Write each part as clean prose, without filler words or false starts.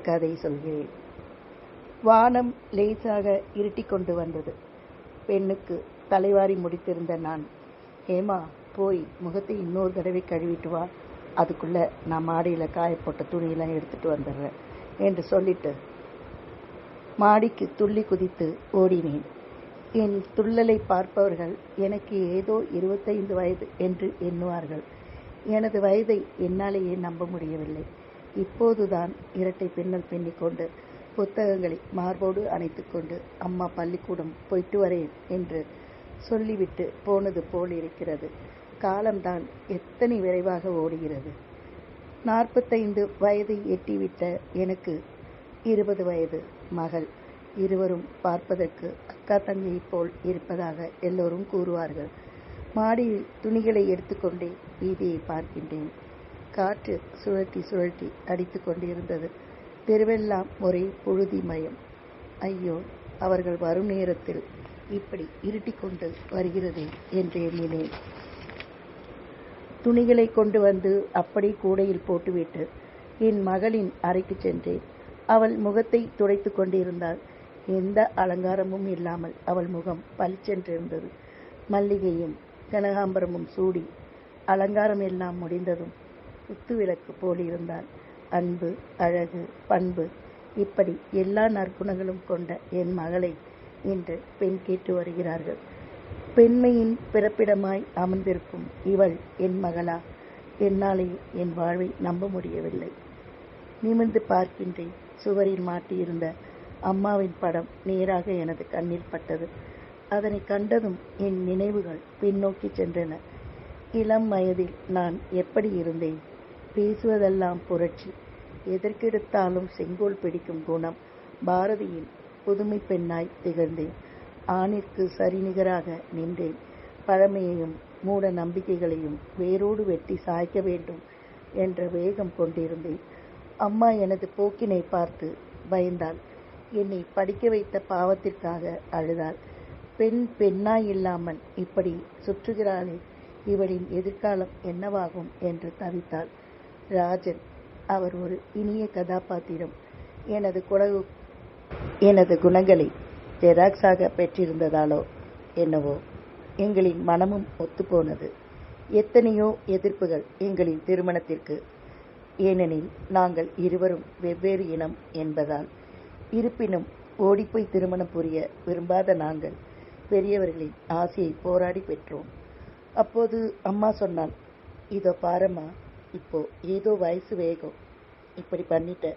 கதை சொல்கிறேன். வானம் லேசாக இருட்டிக் கொண்டு வந்தது. பெண்ணுக்கு தலைவாரி முடித்திருந்த நான், ஹேமா, போய் முகத்தை இன்னொரு தடவை கழுவிட்டு வா, அதுக்குள்ள நான் மாடியில் காயப்போட்ட துணியெல்லாம் எடுத்துட்டு வந்துடுறேன் என்று சொல்லிட்டு மாடிக்கு துள்ளி குதித்து ஓடினேன். என் துள்ளலை பார்ப்பவர்கள் எனக்கு ஏதோ 25 வயது என்று எண்ணுவார்கள். எனது வயதை என்னாலேயே நம்ப முடியவில்லை. இப்போதுதான் இரட்டை பின்னல் பின்னிக்கொண்டு புத்தகங்களை மார்போடு அணைத்து கொண்டு அம்மா பள்ளிக்கூடம் போயிட்டு வரேன் என்று சொல்லிவிட்டு போனது போல் இருக்கிறது. காலம்தான் எத்தனை விரைவாக ஓடுகிறது. 45 வயதை எட்டிவிட்ட எனக்கு 20 வயது மகள். இருவரும் பார்ப்பதற்கு அக்கா தங்கையை போல் இருப்பதாக எல்லோரும் கூறுவார்கள். மாடியில் துணிகளை எடுத்துக்கொண்டே வீதியை பார்க்கின்றேன். காற்று சுழட்டி சுழட்டி அடித்து கொண்டிருந்தது. தெருவெல்லாம் ஒரே புழுதி மயம். ஐயோ, அவர்கள் வரும் நேரத்தில் இப்படி இருட்டிக் கொண்டு வருகிறதே என்று எண்ணினேன். துணிகளை கொண்டு வந்து அப்படி கூடையில் போட்டுவிட்டு என் மகளின் அறைக்கு சென்றேன். அவள் முகத்தை துடைத்து கொண்டிருந்தாள். எந்த அலங்காரமும் இல்லாமல் அவள் முகம் பளிச்சென்றிருந்தது. மல்லிகையும் கனகாம்பரமும் சூடி அலங்காரம் எல்லாம் முடிந்ததும் குத்துவிளக்கு போலிருந்தாள். அன்பு, அழகு, பண்பு, இப்படி எல்லா நற்குணங்களும் கொண்ட என் மகளை இன்று பெண் கேட்டு வருகிறார்கள். பெண்மையின் பிறப்பிடமாய் அமர்ந்திருக்கும் இவள் என் மகளா? என்னாலே என் வாழ்வை நம்ப முடியவில்லை. நிமிர்ந்து பார்க்கின்றேன். சுவரில் மாட்டியிருந்த அம்மாவின் படம் நேராக எனது கண்ணில் பட்டது. அதனை கண்டதும் என் நினைவுகள் பின்னோக்கி சென்றன. இளம் வயதில் நான் எப்படி இருந்தேன்? பேசுவதெல்லாம் புரட்சி, எதற்கெடுத்தாலும் செங்கோல் பிடிக்கும் குணம், பாரதியின் புதுமை பெண்ணாய் திகழ்ந்தேன். ஆணிற்கு சரிநிகராக நின்றேன். பழமையையும் மூட நம்பிக்கைகளையும் வேரோடு வெட்டி சாய்க்க வேண்டும் என்ற வேகம் கொண்டிருந்தேன். அம்மா எனது போக்கினை பார்த்து பயந்தாள். என்னை படிக்க வைத்த பாவத்திற்காக அழுதாள். பெண் பெண்ணாய் இல்லாமல் இப்படி சுற்றுகிறாளே, இவளின் எதிர்காலம் என்னவாகும் என்று தவித்தாள். ராஜன், அவர் ஒரு இனிய கதாபாத்திரம். எனது குணங்களை ஜெராக்ஸாக பெற்றிருந்ததாலோ என்னவோ எங்களின் மனமும் ஒத்துப்போனது. எத்தனையோ எதிர்ப்புகள் எங்களின் திருமணத்திற்கு. ஏனெனில் நாங்கள் இருவரும் வெவ்வேறு இனம் என்பதால். இருப்பினும் ஓடிப்போய் திருமணம் புரிய விரும்பாத நாங்கள் பெரியவர்களின் ஆசையை போராடி பெற்றோம். அப்போது அம்மா சொன்னாள், இதோ பாரம்மா, இப்போ ஏதோ வயசு வேகம் இப்படி பண்ணிட்ட.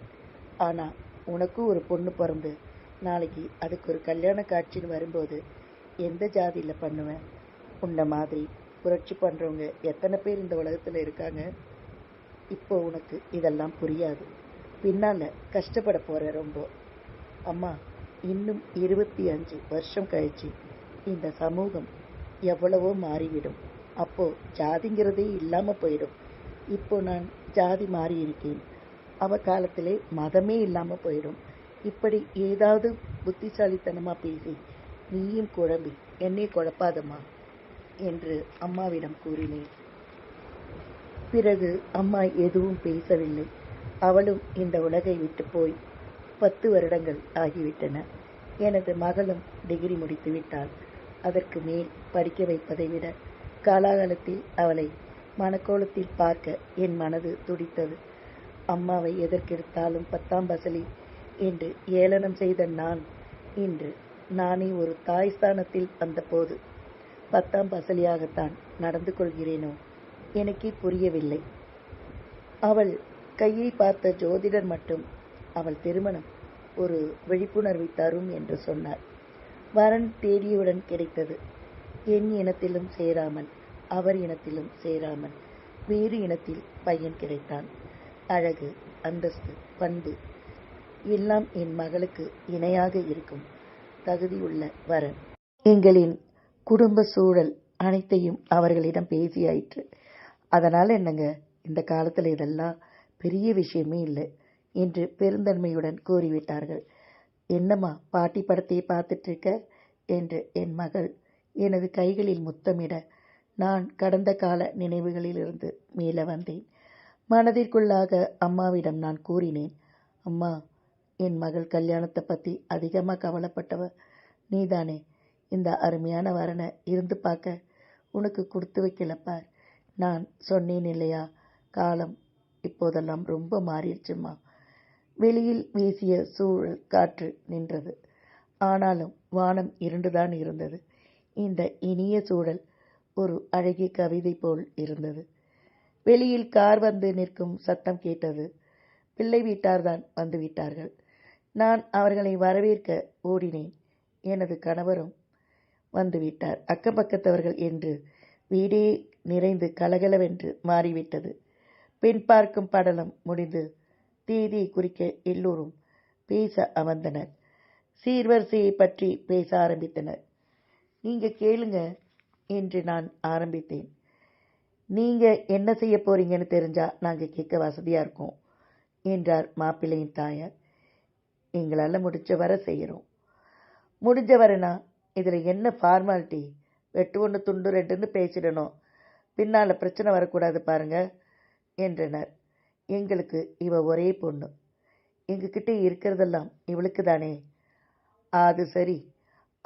ஆனா உனக்கும் ஒரு பொண்ணு பிறந்து நாளைக்கு அதுக்கு ஒரு கல்யாண காட்சின்னு வரும்போது எந்த ஜாதியில் பண்ணுவேன்? உன்ன மாதிரி புரட்சி பண்றவங்க எத்தனை பேர் இந்த உலகத்துல இருக்காங்க. இப்போ உனக்கு இதெல்லாம் புரியாது. பின்னால கஷ்டப்பட போற ரொம்ப. அம்மா, இன்னும் 25 வருஷம் கழிச்சு இந்த சமூகம் எவ்வளவோ மாறிவிடும். அப்போ ஜாதிங்கிறதே இல்லாம போயிடும். இப்போ நான் ஜாதி மாறி இருக்கேன். அவ காலத்திலே மதமே இல்லாம போயிடும். இப்படி ஏதாவது புத்திசாலித்தனமா பேசி நீயும் குழம்பி என்னை குழப்பாதம்மா என்று அம்மாவிடம் கூறினேன். பிறகு அம்மா எதுவும் பேசவில்லை. அவளும் இந்த உலகை விட்டு போய் 10 வருடங்கள் ஆகிவிட்டன. எனது மகளும் டிகிரி முடித்து விட்டாள். அதற்கு மேல் படிக்க வைப்பதை விட காலாகாலத்தில் அவளை மனக்கோலத்தில் பார்க்க என் மனது துடித்தது. அம்மாவை எதற்கெடுத்தாலும் 10ஆம் பசலி என்று ஏளனம் செய்த நான் இன்று நானே ஒரு தாய் ஸ்தானத்தில் வந்தபோது 10ஆம் பசலியாகத்தான் நடந்து கொள்கிறேனோ எனக்கே புரியவில்லை. அவள் கையை பார்த்த ஜோதிடர் மட்டும் அவள் திருமணம் ஒரு விழிப்புணர்வை தரும் என்று சொன்னார். வரன் தேடியவுடன் கிடைத்தது. என் இனத்திலும் சேராமல், அவர் இனத்திலும் சேராமல் வேறு இனத்தில் பையன் கிடைத்தான். அழகு, அந்தஸ்து, பண்பு எல்லாம் என் மகளுக்கு இணையாக இருக்கும் தகுதியுள்ள வரன். எங்களின் குடும்ப சூழல் அனைத்தையும் அவர்களிடம் பேசியாயிற்று. அதனால என்னங்க, இந்த காலத்துல இதெல்லாம் பெரிய விஷயமே இல்லை என்று பெருந்தன்மையுடன் கூறிவிட்டார்கள். என்னம்மா, பாட்டி படத்தையே பார்த்துட்டு இருக்க என்று என் மகள் எனது கைகளில் முத்தமிட நான் கடந்த கால நினைவுகளிலிருந்து மீள வந்தேன். மனதிற்குள்ளாக அம்மாவிடம் நான் கூறினேன், அம்மா, என் மகள் கல்யாணத்தை பற்றி அதிகமாக கவலைப்பட்டவ நீதானே. இந்த அருமையான வரனை இருந்து பார்க்க உனக்கு கொடுத்து வைக்கலப்பார். நான் சொன்னேன் இல்லையா, காலம் இப்போதெல்லாம் ரொம்ப மாறிடுச்சுமா. வெளியில் வீசிய சூழல் காற்று நின்றது. ஆனாலும் வானம் இருண்டுதான் இருந்தது. இந்த இனிய சூழல் ஒரு அழகிய கவிதை போல் இருந்தது. வெளியில் கார் வந்து நிற்கும் சத்தம் கேட்டது. பிள்ளை வீட்டார்தான் வந்து விட்டார்கள். நான் அவர்களை வரவேற்க ஓடினேன். எனது கணவரும் வந்துவிட்டார். அக்கம் பக்கத்தவர்கள் என்று வீடே நிறைந்து கலகலவென்று மாறிவிட்டது. பெண் பார்க்கும் படலம் முடிந்து தேதியை குறிக்க எல்லோரும் பேச அமர்ந்தனர். சீர்வரிசையை பற்றி பேச ஆரம்பித்தனர். நீங்க கேளுங்க என்று நான் ஆரம்பித்தேன். நீங்க என்ன செய்ய போறீங்கன்னு தெரிஞ்சா நாங்க கேட்க வசதியா இருக்கோம் என்றார் மாப்பிள்ளையின் தாயார். எங்களால் முடிஞ்ச வர செய்கிறோம். முடிஞ்ச வரனா இதில் என்ன ஃபார்மாலிட்டி? வெட்டு ஒன்று துண்டு ரெண்டுன்னு பேசிடணும், பின்னால் பிரச்சனை வரக்கூடாது பாருங்க என்றனர். எங்களுக்கு இவ ஒரே பொண்ணு, எங்ககிட்ட இருக்கிறதெல்லாம் இவளுக்கு தானே. அது சரி,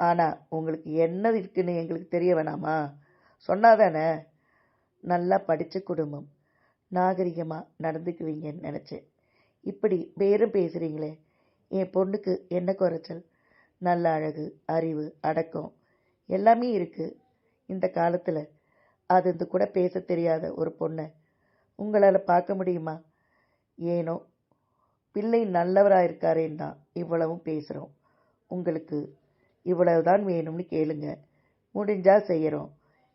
ஆனால் உங்களுக்கு என்ன இருக்குன்னு எங்களுக்கு தெரிய வேணாமா? சொன்னாதானே. நல்லா படித்த குடும்பம், நாகரிகமாக நடந்துக்குவீங்கன்னு நினச்சேன். இப்படி பேரும் பேசுகிறீங்களே. என் பொண்ணுக்கு என்ன குறைச்சல்? நல்ல அழகு, அறிவு, அடக்கம் எல்லாமே இருக்குது. இந்த காலத்தில் அது கூட பேச தெரியாத ஒரு பொண்ணை உங்களால் பார்க்க முடியுமா? ஏனோ பிள்ளை நல்லவராக இருக்காரேன்னு தான் இவ்வளவும் பேசுகிறோம். உங்களுக்கு இவ்வளவுதான் வேணும்னு கேளுங்க, முடிஞ்சால் செய்கிறோம்,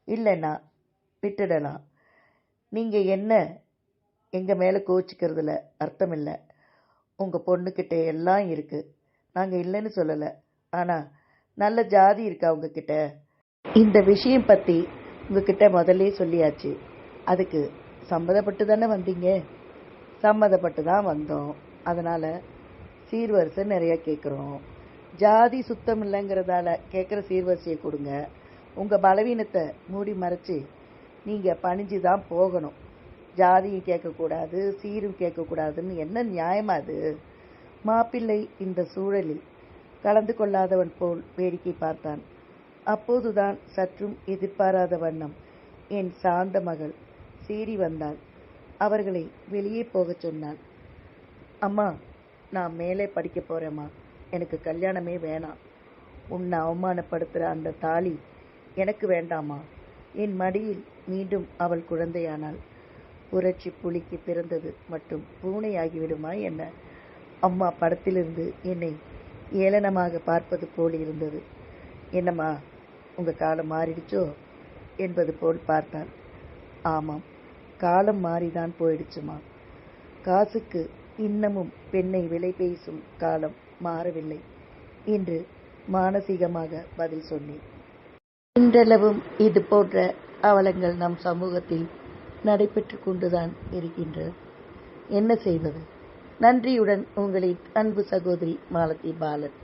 இல்லைன்னா விட்டுடலாம். நீங்கள் என்ன எங்கள் மேலே கோச்சிக்கிறதுல அர்த்தம் இல்லை. உங்கள் பொண்ணுக்கிட்ட எல்லாம் இருக்குது, நாங்கள் இல்லைன்னு சொல்லலை. ஆனால் நல்ல ஜாதி இருக்கா உங்ககிட்ட? இந்த விஷயம் பற்றி உங்ககிட்ட முதல்ல சொல்லியாச்சு. அதுக்கு சம்மதப்பட்டு தானே வந்தீங்க? சம்மதப்பட்டு தான் வந்தோம். அதனால் சீர்வரிசை நிறையா கேட்குறோம். ஜாதி சுத்தம் இல்லைங்கிறதால கேட்குற சீர்வரிசையை கொடுங்க. உங்கள் பலவீனத்தை மூடி மறைச்சி நீங்கள் பணிஞ்சு தான் போகணும். ஜாதியும் கேட்கக்கூடாது, சீரும் கேட்கக்கூடாதுன்னு என்ன நியாயமா அது? மாப்பிள்ளை இந்த சூழலில் கலந்து கொள்ளாதவன் போல் வேடிக்கை பார்த்தான். அப்போதுதான் சற்றும் எதிர்பாராத வண்ணம் என் சாந்த மகள் சீறி வந்தாள். அவர்களை வெளியே போகச் சொன்னாள். அம்மா, நான் மேலே படிக்க போகிறேம்மா, எனக்கு கல்யாணமே வேணாம். உன்னை அவமானப்படுத்துகிற அந்த தாலி எனக்கு வேண்டாமா? என் மடியில் மீண்டும் அவள் குழந்தையானாள். புரட்சி புலிக்கு பிறந்தது மட்டும் பூனையாகிவிடுமா என்ன? அம்மா படத்திலிருந்து என்னை ஏளனமாக பார்ப்பது போல் இருந்தது. என்னம்மா, உங்கள் காலம் மாறிடுச்சோ என்பது போல் பார்த்தாள். ஆமாம், காலம் மாறிதான் போயிடுச்சுமா. காசுக்கு இன்னமும் பெண்ணை விலை பேசும் காலம் மாறவில்லை என்று மானசீகமாக பதில் சொன்னேன். இன்றளவும் இது போன்ற அவலங்கள் நம் சமூகத்தில் நடைபெற்று கொண்டுதான் இருக்கின்றது. என்ன செய்வது? நன்றியுடன் உங்களின் அன்பு சகோதரி மாலதி பாலன்.